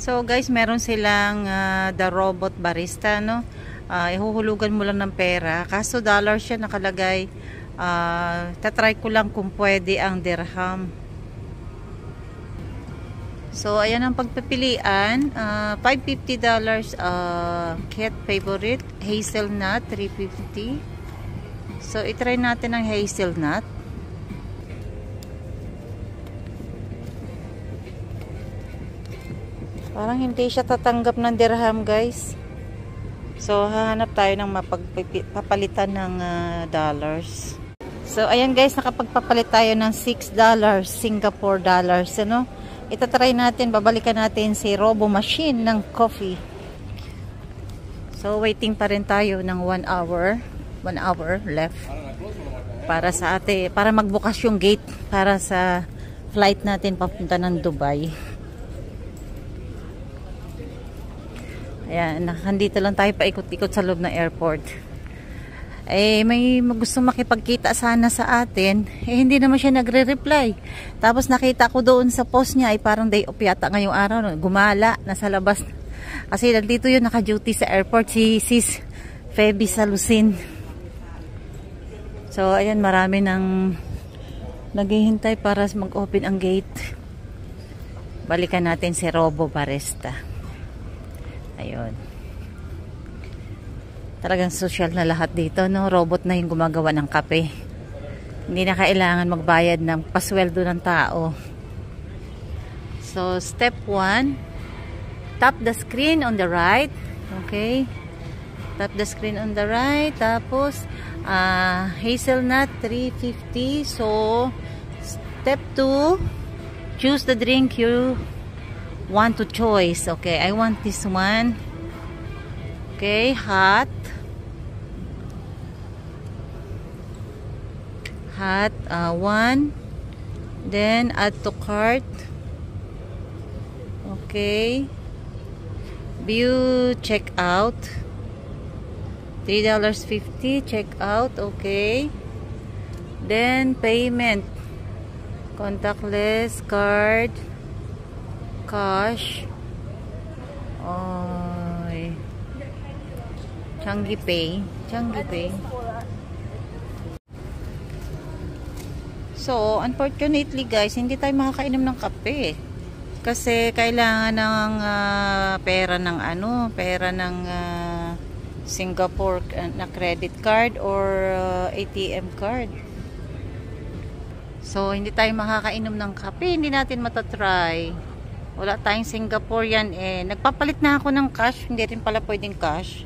So guys, meron silang the robot barista, no? Ihuhulugan mo lang ng pera. Kaso dollar siya nakalagay. Tatry ko lang kung pwede ang dirham. So ayan ang pagpipilian. $550 cat favorite hazelnut, $350. So itry natin ang hazelnut. Parang hindi siya tatanggap ng dirham, guys. So hahanap tayo ng mapagpapalitan ng dollars. So ayan guys, nakapagpapalit tayo ng $6 Singapore dollars, ano? Itatry natin, babalikan natin si Robo Machine ng coffee. So waiting pa rin tayo ng 1 hour. 1 hour left. Para sa para magbukas yung gate para sa flight natin papunta ng Dubai. Ayan, nandito lang tayo paikot-ikot sa loob ng airport. May gusto makipagkita sana sa atin. Hindi naman siya nagre-reply. Tapos nakita ko doon sa post niya, parang day off yata ngayong araw. No? Gumala, nasa labas. Kasi nandito yun, naka-duty sa airport, si Sis Feby Salusin. So, ayan, marami nang naghihintay para mag-open ang gate. Balikan natin si Robo Barista. Ayun. Talagang social na lahat dito, no? Robot na yung gumagawa ng kape. Hindi na kailangan magbayad ng pasweldo ng tao. So, step 1. Tap the screen on the right. Okay. Tap the screen on the right. Tapos, hazelnut, $350. So, step 2. Choose the drink you want to choice. Okay, I want this one. Okay, hot. One. Then add to cart. Okay. View checkout. $3.50 checkout. Okay. Then payment. Contactless card. Cash. Changi Pay. So, unfortunately guys, hindi tayo makakainom ng kape. Kasi kailangan ng pera ng Singapore na credit card or ATM card. So, hindi tayo makakainom ng kape. Hindi natin matatry. Wala tayong Singaporean eh. Nagpapalit na ako ng cash. Hindi rin pala pwedeng cash.